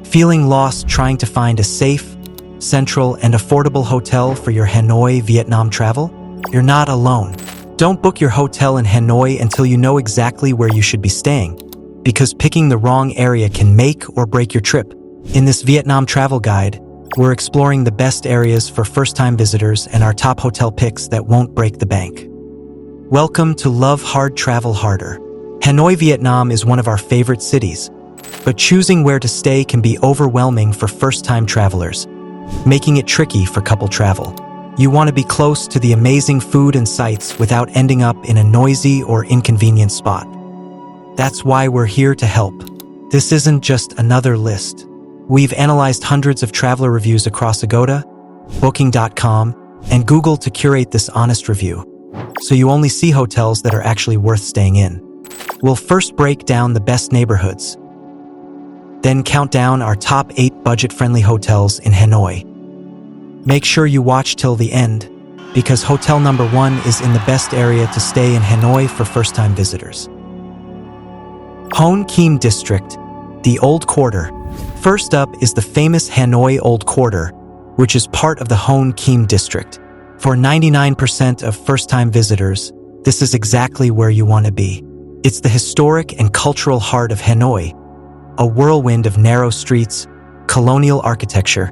Feeling lost trying to find a safe, central, and affordable hotel for your Hanoi, Vietnam travel? You're not alone. Don't book your hotel in Hanoi until you know exactly where you should be staying, because picking the wrong area can make or break your trip. In this Vietnam travel guide, we're exploring the best areas for first-time visitors and our top hotel picks that won't break the bank. Welcome to Love Hard Travel Harder. Hanoi, Vietnam is one of our favorite cities, but choosing where to stay can be overwhelming for first-time travelers, making it tricky for couple travel. You want to be close to the amazing food and sights without ending up in a noisy or inconvenient spot. That's why we're here to help. This isn't just another list. We've analyzed hundreds of traveler reviews across Agoda, Booking.com, and Google to curate this honest review, so you only see hotels that are actually worth staying in. We'll first break down the best neighborhoods, then count down our top 8 budget-friendly hotels in Hanoi. Make sure you watch till the end, because hotel number 1 is in the best area to stay in Hanoi for first-time visitors. Hanoi District, the Old Quarter. First up is the famous Hanoi Old Quarter, which is part of the Hanoi District. For 99% of first-time visitors, this is exactly where you want to be. It's the historic and cultural heart of Hanoi, a whirlwind of narrow streets, colonial architecture,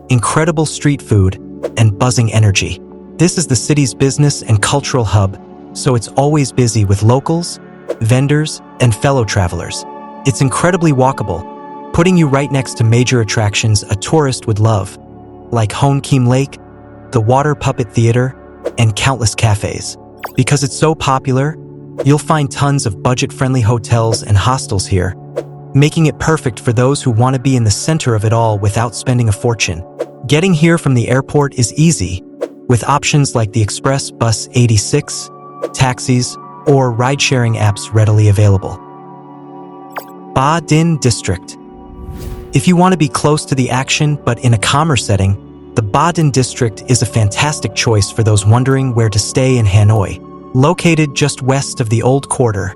incredible street food, and buzzing energy. This is the city's business and cultural hub, so it's always busy with locals, vendors, and fellow travelers. It's incredibly walkable, putting you right next to major attractions a tourist would love, like Hanoi Lake, the Water Puppet Theater, and countless cafes. Because it's so popular, you'll find tons of budget-friendly hotels and hostels here, making it perfect for those who want to be in the center of it all without spending a fortune. Getting here from the airport is easy, with options like the Express Bus 86, taxis, or ride-sharing apps readily available. Dinh District. If you want to be close to the action but in a calmer setting, the Dinh District is a fantastic choice for those wondering where to stay in Hanoi. Located just west of the Old Quarter,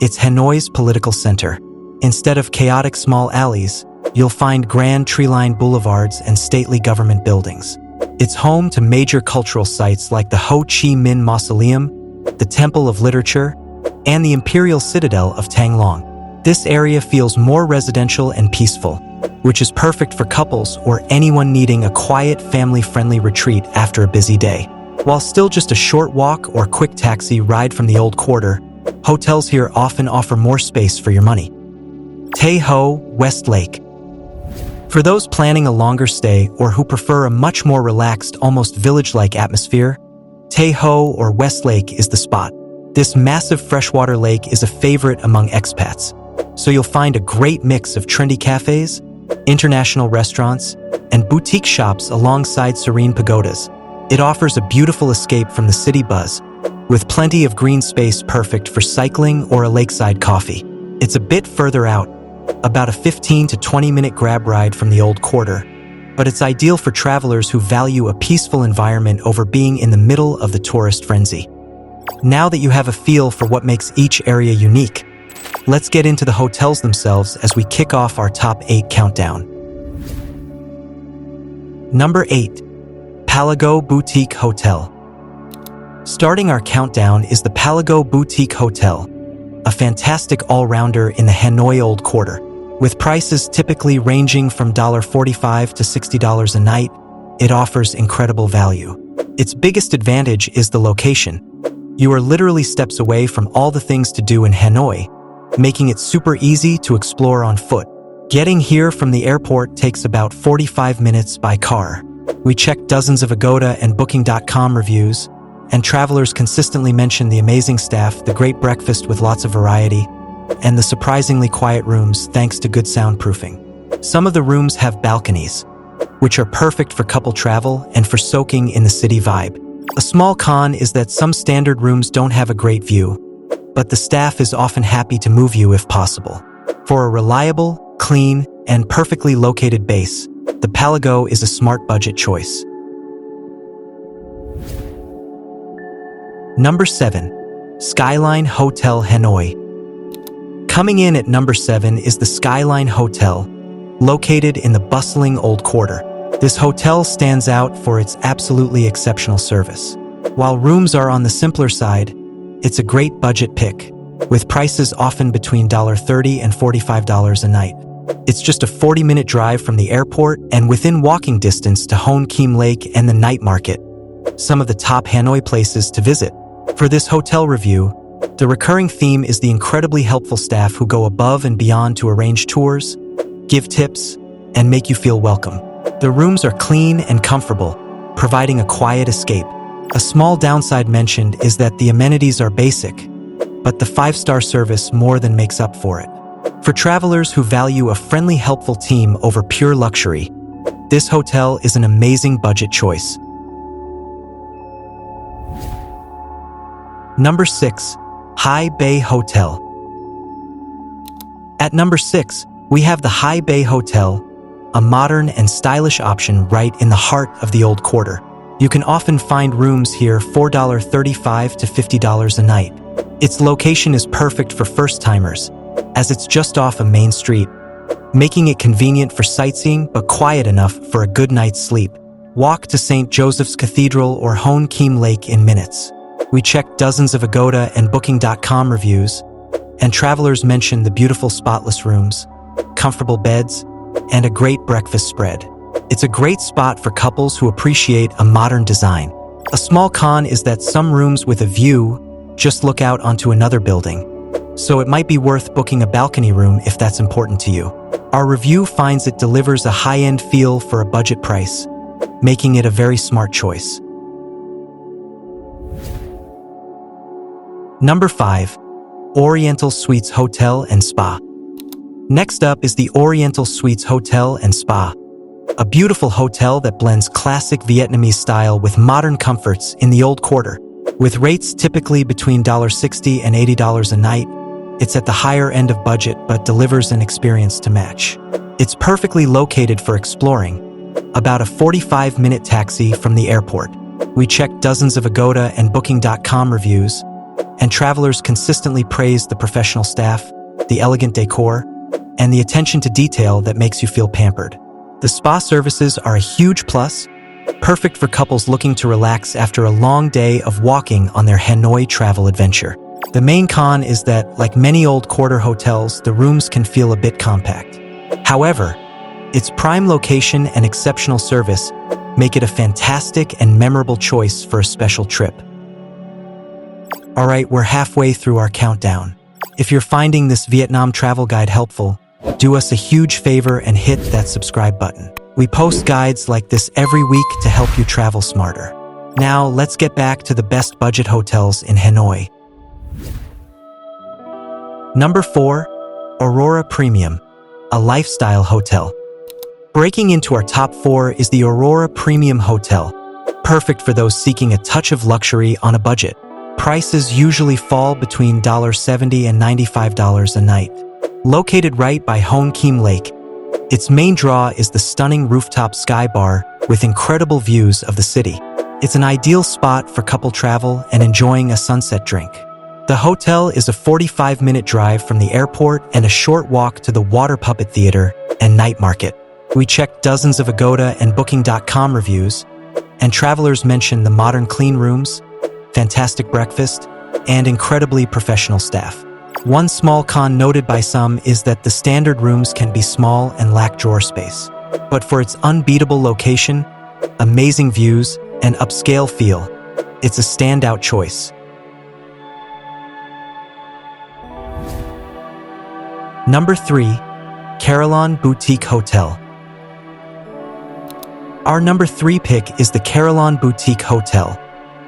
it's Hanoi's political center. Instead of chaotic small alleys, you'll find grand tree-lined boulevards and stately government buildings. It's home to major cultural sites like the Ho Chi Minh Mausoleum, the Temple of Literature, and the Imperial Citadel of Thang Long. This area feels more residential and peaceful, which is perfect for couples or anyone needing a quiet, family-friendly retreat after a busy day. While still just a short walk or quick taxi ride from the Old Quarter, hotels here often offer more space for your money. Tay Ho, West Lake. For those planning a longer stay or who prefer a much more relaxed, almost village-like atmosphere, Tay Ho or West Lake is the spot. This massive freshwater lake is a favorite among expats, so you'll find a great mix of trendy cafes, international restaurants, and boutique shops alongside serene pagodas. It offers a beautiful escape from the city buzz, with plenty of green space perfect for cycling or a lakeside coffee. It's a bit further out, about a 15 to 20-minute grab ride from the Old Quarter, but it's ideal for travelers who value a peaceful environment over being in the middle of the tourist frenzy. Now that you have a feel for what makes each area unique, let's get into the hotels themselves as we kick off our top 8 countdown. Number 8. Palago Boutique Hotel. Starting our countdown is the Palago Boutique Hotel, a fantastic all-rounder in the Hanoi Old Quarter. With prices typically ranging from $45 to $60 a night, it offers incredible value. Its biggest advantage is the location. You are literally steps away from all the things to do in Hanoi, making it super easy to explore on foot. Getting here from the airport takes about 45 minutes by car. We checked dozens of Agoda and Booking.com reviews, and travelers consistently mention the amazing staff, the great breakfast with lots of variety, and the surprisingly quiet rooms thanks to good soundproofing. Some of the rooms have balconies, which are perfect for couple travel and for soaking in the city vibe. A small con is that some standard rooms don't have a great view, but the staff is often happy to move you if possible. For a reliable, clean, and perfectly located base, the Palago is a smart budget choice. Number 7. Skyline Hotel Hanoi. Coming in at number 7 is the Skyline Hotel, located in the bustling Old Quarter. This hotel stands out for its absolutely exceptional service. While rooms are on the simpler side, it's a great budget pick, with prices often between $30 and $45 a night. It's just a 40-minute drive from the airport and within walking distance to Hon Kim Lake and the night market, some of the top Hanoi places to visit. For this hotel review, the recurring theme is the incredibly helpful staff who go above and beyond to arrange tours, give tips, and make you feel welcome. The rooms are clean and comfortable, providing a quiet escape. A small downside mentioned is that the amenities are basic, but the 5-star service more than makes up for it. For travelers who value a friendly, helpful team over pure luxury, this hotel is an amazing budget choice. Number 6. High Bay Hotel. At number 6, we have the High Bay Hotel, a modern and stylish option right in the heart of the Old Quarter. You can often find rooms here $4.35 to $50 a night. Its location is perfect for first-timers, as it's just off a main street, making it convenient for sightseeing but quiet enough for a good night's sleep. Walk to St. Joseph's Cathedral or Hon Kim Lake in minutes. We checked dozens of Agoda and Booking.com reviews, and travelers mention the beautiful spotless rooms, comfortable beds, and a great breakfast spread. It's a great spot for couples who appreciate a modern design. A small con is that some rooms with a view just look out onto another building, so it might be worth booking a balcony room if that's important to you. Our review finds it delivers a high-end feel for a budget price, making it a very smart choice. Number 5. Oriental Suites Hotel and Spa. Next up is the Oriental Suites Hotel and Spa, a beautiful hotel that blends classic Vietnamese style with modern comforts in the Old Quarter. With rates typically between $60 and $80 a night, it's at the higher end of budget but delivers an experience to match. It's perfectly located for exploring, about a 45-minute taxi from the airport. We checked dozens of Agoda and Booking.com reviews, and travelers consistently praise the professional staff, the elegant decor, and the attention to detail that makes you feel pampered. The spa services are a huge plus, perfect for couples looking to relax after a long day of walking on their Hanoi travel adventure. The main con is that, like many Old Quarter hotels, the rooms can feel a bit compact. However, its prime location and exceptional service make it a fantastic and memorable choice for a special trip. Alright, we're halfway through our countdown. If you're finding this Vietnam travel guide helpful, do us a huge favor and hit that subscribe button. We post guides like this every week to help you travel smarter. Now, let's get back to the best budget hotels in Hanoi. Number 4. Aurora Premium, a lifestyle hotel. Breaking into our top 4 is the Aurora Premium Hotel, perfect for those seeking a touch of luxury on a budget. Prices usually fall between $70 and $95 a night. Located right by Hon Kim Lake, its main draw is the stunning rooftop sky bar with incredible views of the city. It's an ideal spot for couple travel and enjoying a sunset drink. The hotel is a 45-minute drive from the airport and a short walk to the Water Puppet Theater and night market. We checked dozens of Agoda and Booking.com reviews, and travelers mention the modern clean rooms, fantastic breakfast, and incredibly professional staff. One small con noted by some is that the standard rooms can be small and lack drawer space. But for its unbeatable location, amazing views, and upscale feel, it's a standout choice. Number 3. Carillon Boutique Hotel. Our number 3 pick is the Carillon Boutique Hotel,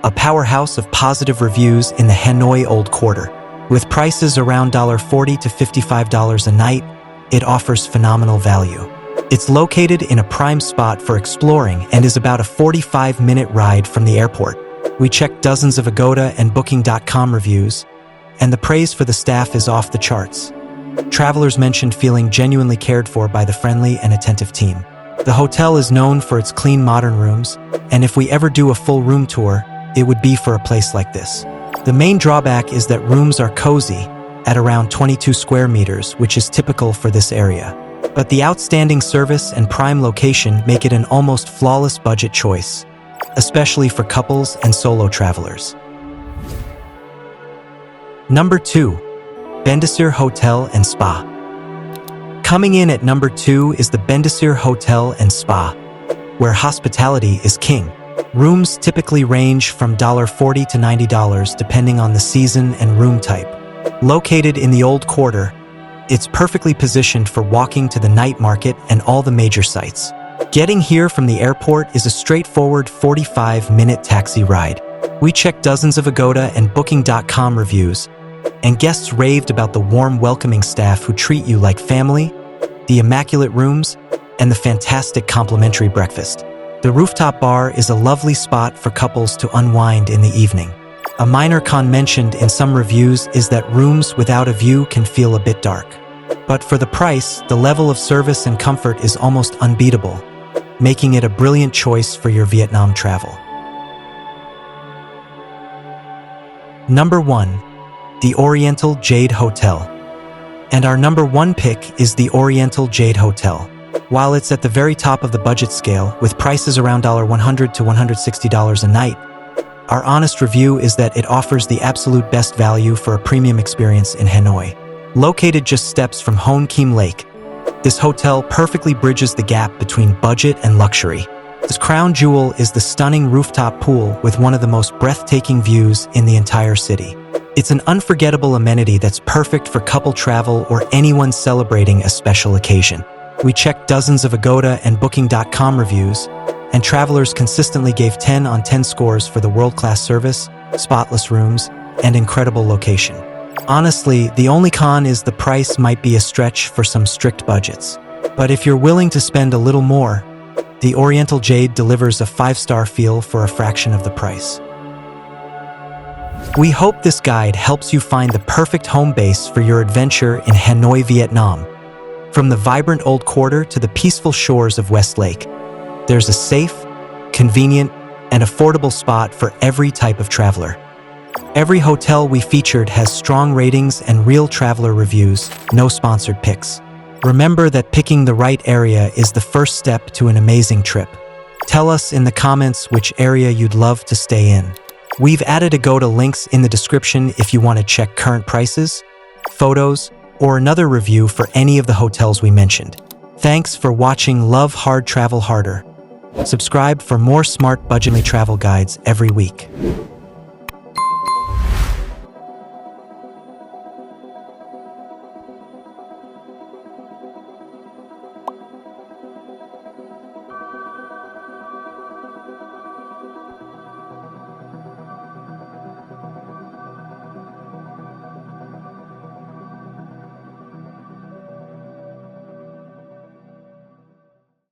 a powerhouse of positive reviews in the Hanoi Old Quarter. With prices around $40 to $55 a night, it offers phenomenal value. It's located in a prime spot for exploring and is about a 45-minute ride from the airport. We checked dozens of Agoda and Booking.com reviews, and the praise for the staff is off the charts. Travelers mentioned feeling genuinely cared for by the friendly and attentive team. The hotel is known for its clean modern rooms, and if we ever do a full room tour, it would be for a place like this. The main drawback is that rooms are cozy, at around 22 square meters, which is typical for this area. But the outstanding service and prime location make it an almost flawless budget choice, especially for couples and solo travelers. Number 2. Bendecir Hotel and Spa. Coming in at number 2 is the Bendecir Hotel and Spa, where hospitality is king. Rooms typically range from $40 to $90 depending on the season and room type. Located in the Old Quarter, it's perfectly positioned for walking to the night market and all the major sites. Getting here from the airport is a straightforward 45-minute taxi ride. We checked dozens of Agoda and Booking.com reviews, and guests raved about the warm, welcoming staff who treat you like family, the immaculate rooms, and the fantastic complimentary breakfast. The rooftop bar is a lovely spot for couples to unwind in the evening. A minor con mentioned in some reviews is that rooms without a view can feel a bit dark. But for the price, the level of service and comfort is almost unbeatable, making it a brilliant choice for your Vietnam travel. Number 1. The Oriental Jade Hotel. And our number 1 pick is the Oriental Jade Hotel. While it's at the very top of the budget scale, with prices around $100 to $160 a night, our honest review is that it offers the absolute best value for a premium experience in Hanoi. Located just steps from Hon Kim Lake, this hotel perfectly bridges the gap between budget and luxury. Its crown jewel is the stunning rooftop pool with one of the most breathtaking views in the entire city. It's an unforgettable amenity that's perfect for couple travel or anyone celebrating a special occasion. We checked dozens of Agoda and Booking.com reviews, and travelers consistently gave 10 on 10 scores for the world-class service, spotless rooms, and incredible location. Honestly, the only con is the price might be a stretch for some strict budgets. But if you're willing to spend a little more, the Oriental Jade delivers a 5-star feel for a fraction of the price. We hope this guide helps you find the perfect home base for your adventure in Hanoi, Vietnam. From the vibrant Old Quarter to the peaceful shores of West Lake, there's a safe, convenient, and affordable spot for every type of traveler. Every hotel we featured has strong ratings and real traveler reviews, no sponsored picks. Remember that picking the right area is the first step to an amazing trip. Tell us in the comments which area you'd love to stay in. We've added Agoda links in the description if you want to check current prices, photos, or another review for any of the hotels we mentioned. Thanks for watching Love Hard Travel Harder. Subscribe for more smart budget travel guides every week.